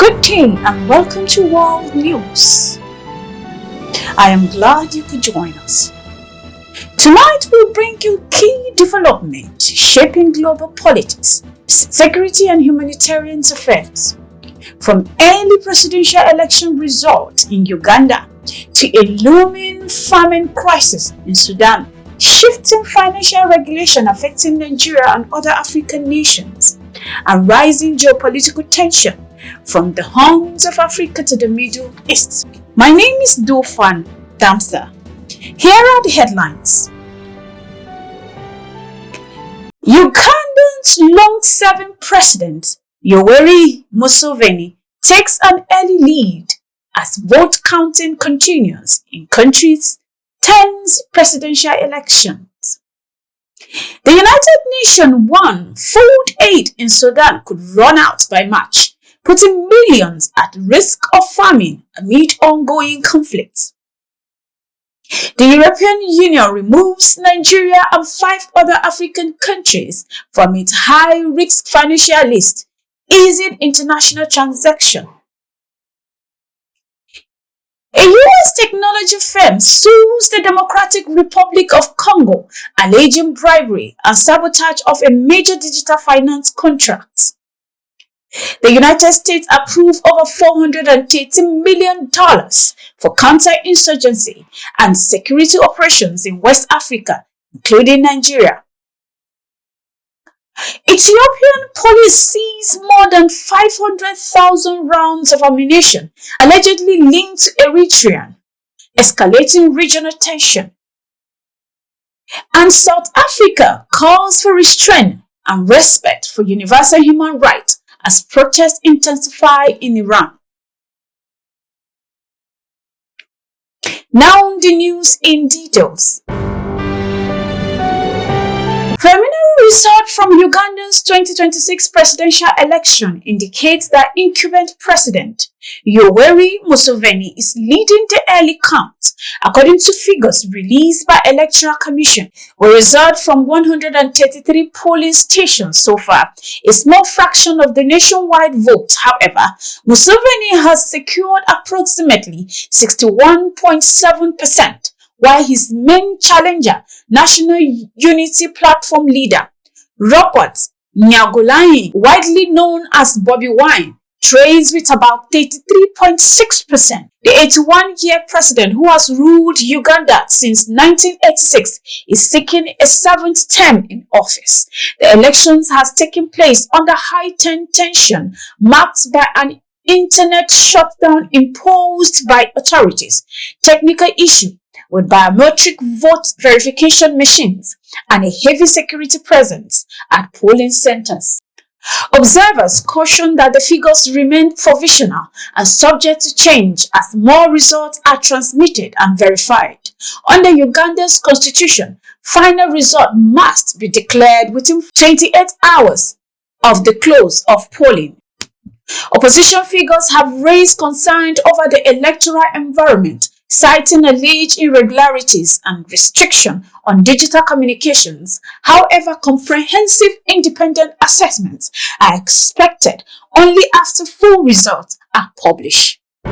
Good day and welcome to World News. I am glad you could join us. Tonight we'll bring you key developments shaping global politics, security and humanitarian affairs. From early presidential election results in Uganda to a looming famine crisis in Sudan, shifting financial regulation affecting Nigeria and other African nations, and rising geopolitical tension from the horns of Africa to the Middle East. My name is Dofan Damsa. Here are the headlines. Uganda's long-serving President Yoweri Museveni takes an early lead as vote counting continues in country's 10th presidential elections. The United Nations warned food aid in Sudan could run out by March, putting millions at risk of famine amid ongoing conflicts. The European Union removes Nigeria and 5 other African countries from its high-risk financial list, easing international transactions. A U.S. technology firm sues the Democratic Republic of Congo, alleging bribery and sabotage of a major digital finance contract. The United States approved over $430 million for counter-insurgency and security operations in West Africa, including Nigeria. Ethiopian police seized more than 500,000 rounds of ammunition allegedly linked to Eritrea, escalating regional tension. And South Africa calls for restraint and respect for universal human rights as protests intensify in Iran. Now the news in details. Preliminary result from Uganda's 2026 presidential election indicates that incumbent President Yoweri Museveni is leading the early count, according to figures released by Electoral Commission, with results from 133 polling stations so far, a small fraction of the nationwide vote. However, Museveni has secured approximately 61.7%. while his main challenger, National Unity Platform leader, Robert Kyagulanyi, widely known as Bobi Wine, trails with about 33.6%. The 81-year president, who has ruled Uganda since 1986, is seeking a 7th term in office. The elections has taken place under heightened tension, marked by an internet shutdown imposed by authorities, technical issue with biometric vote verification machines, and a heavy security presence at polling centers. Observers caution that the figures remain provisional and subject to change as more results are transmitted and verified. Under Uganda's constitution, final result must be declared within 28 hours of the close of polling. Opposition figures have raised concern over the electoral environment, citing alleged irregularities and restriction on digital communications. However, comprehensive independent assessments are expected only after full results are published. The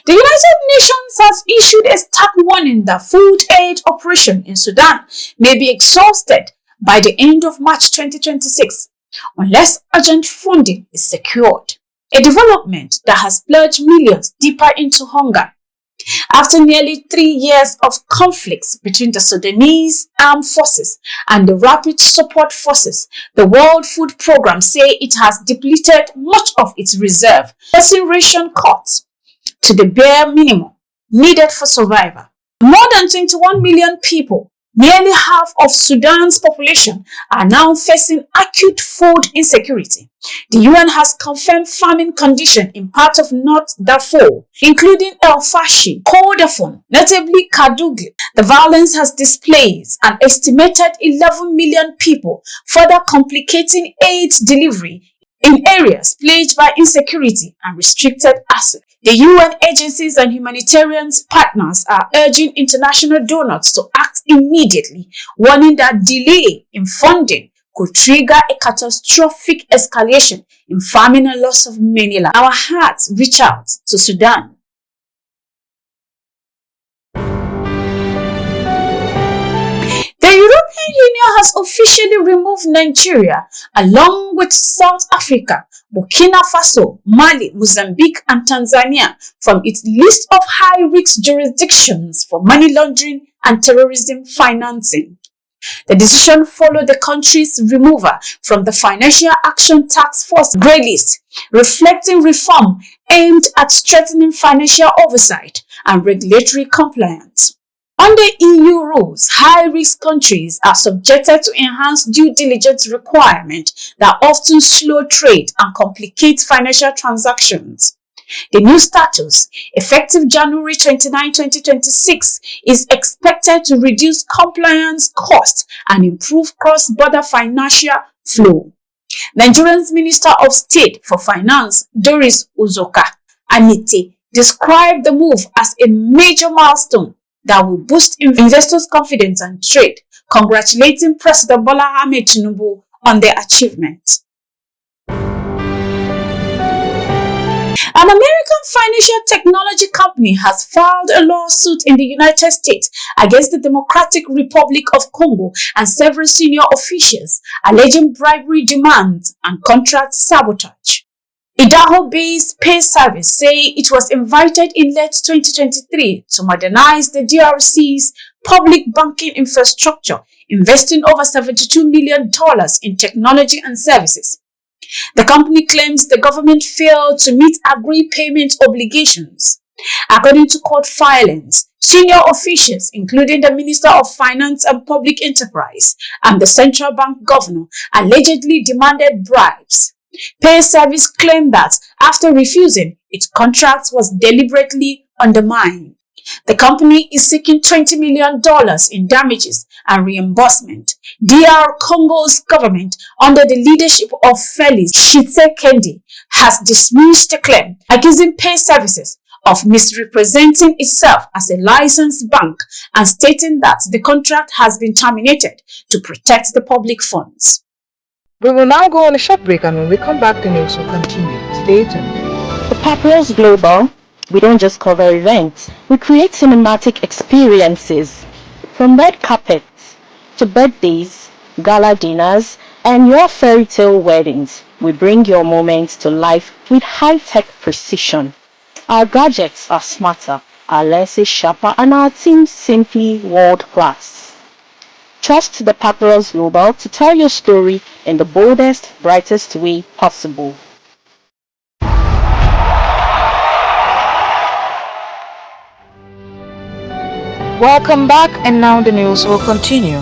United Nations has issued a stark warning that food aid operation in Sudan may be exhausted by the end of March 2026 unless urgent funding is secured. A development that has plunged millions deeper into hunger. After nearly 3 years of conflicts between the Sudanese armed forces and the Rapid Support Forces, the World Food Programme say it has depleted much of its reserve, forcing ration cuts to the bare minimum needed for survival. More than 21 million people, nearly half of Sudan's population, are now facing acute food insecurity. The UN has confirmed famine conditions in parts of North Darfur, including El Fasher, Kordofan, notably Kadugli. The violence has displaced an estimated 11 million people, further complicating aid delivery in areas plagued by insecurity and restricted access. The UN agencies and humanitarian partners are urging international donors to act immediately, warning that delay in funding could trigger a catastrophic escalation in famine and loss of many lives. Our hearts reach out to Sudan. The European Union has officially removed Nigeria, along with South Africa, Burkina Faso, Mali, Mozambique, and Tanzania from its list of high-risk jurisdictions for money laundering and terrorism financing. The decision followed the country's removal from the Financial Action Task Force grey list, reflecting reform aimed at strengthening financial oversight and regulatory compliance. Under EU rules, high-risk countries are subjected to enhanced due diligence requirements that often slow trade and complicate financial transactions. The new status, effective January 29, 2026, is expected to reduce compliance costs and improve cross-border financial flow. Nigeria's Minister of State for Finance, Doris Uzoka Anite, described the move as a major milestone that will boost investors' confidence and trade, congratulating President Bola Ahmed Tinubu on their achievement. An American financial technology company has filed a lawsuit in the United States against the Democratic Republic of Congo and several senior officials, alleging bribery demands and contract sabotage. Idaho-based Pay Service say it was invited in late 2023 to modernize the DRC's public banking infrastructure, investing over $72 million in technology and services. The company claims the government failed to meet agreed payment obligations. According to court filings, senior officials, including the Minister of Finance and Public Enterprise and the central bank governor, allegedly demanded bribes. Pay Service claimed that after refusing, its contract was deliberately undermined. The company is seeking $20 million in damages and reimbursement. DR Congo's government, under the leadership of Felix Tshisekedi, has dismissed the claim, accusing Pay Services of misrepresenting itself as a licensed bank and stating that the contract has been terminated to protect the public funds. We will now go on a short break, and when we come back, the news will continue. Stay tuned. The Papyrus Global, we don't just cover events, we create cinematic experiences. From red carpets to birthdays, gala dinners, and your fairy tale weddings, we bring your moments to life with high-tech precision. Our gadgets are smarter, our lenses sharper, and our teams simply world-class. Trust the Papyrus Global to tell your story in the boldest, brightest way possible. Welcome back, and now the news will continue.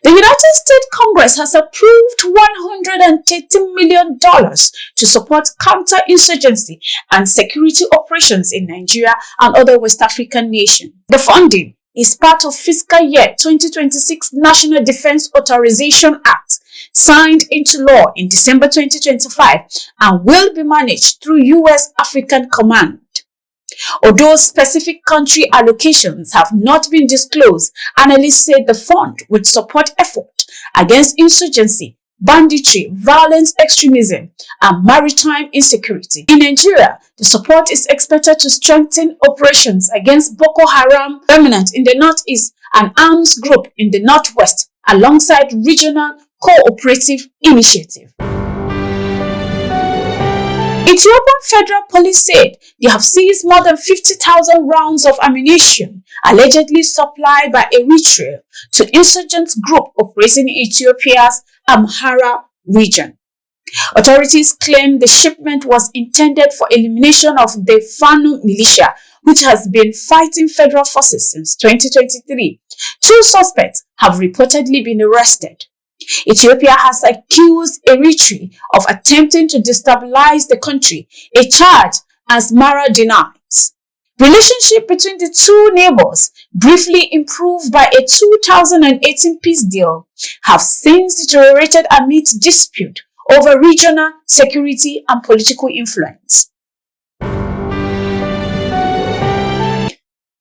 The United States Congress has approved $130 million to support counter-insurgency and security operations in Nigeria and other West African nations. The funding is part of fiscal year 2026 National Defense Authorization Act, signed into law in December 2025 and will be managed through U.S. African Command. Although specific country allocations have not been disclosed, analysts say the fund would support efforts against insurgency, banditry, violent extremism, and maritime insecurity. In Nigeria, the support is expected to strengthen operations against Boko Haram, remnant in the northeast, and arms group in the northwest, alongside regional cooperative initiatives. Ethiopian Federal Police said they have seized more than 50,000 rounds of ammunition allegedly supplied by Eritrea to insurgent group operating in Ethiopia's Amhara region. Authorities claim the shipment was intended for elimination of the Fano militia, which has been fighting federal forces since 2023. 2 suspects have reportedly been arrested. Ethiopia has accused Eritrea of attempting to destabilize the country, a charge Asmara denies. Relationship between the two neighbors, briefly improved by a 2018 peace deal, have since deteriorated amid dispute over regional security and political influence.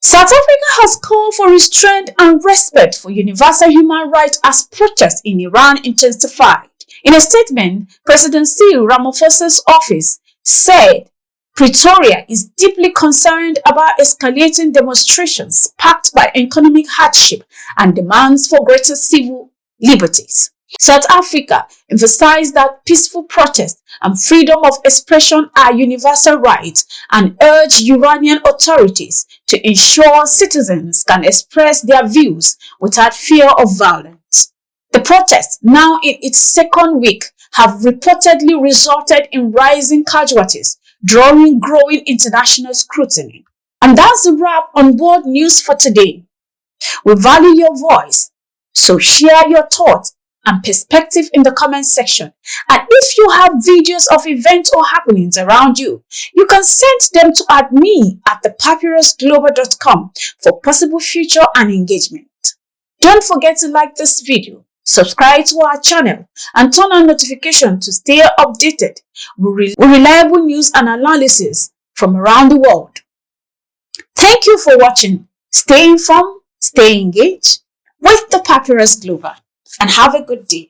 South Africa has called for restraint and respect for universal human rights as protests in Iran intensified. In a statement, President Cyril Ramaphosa's office said Pretoria is deeply concerned about escalating demonstrations sparked by economic hardship and demands for greater civil liberties. South Africa emphasized that peaceful protest and freedom of expression are universal rights and urged Iranian authorities to ensure citizens can express their views without fear of violence. The protests, now in its second week, have reportedly resulted in rising casualties, drawing growing international scrutiny. And that's the wrap on World News for today. We value your voice, so share your thoughts and perspective in the comment section. And if you have videos of events or happenings around you, you can send them to me at thepapyrusglobal.com for possible feature and engagement. Don't forget to like this video, subscribe to our channel, and turn on notifications to stay updated with reliable news and analysis from around the world. Thank you for watching. Stay informed, stay engaged with the Papyrus Global, and have a good day.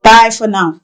Bye for now.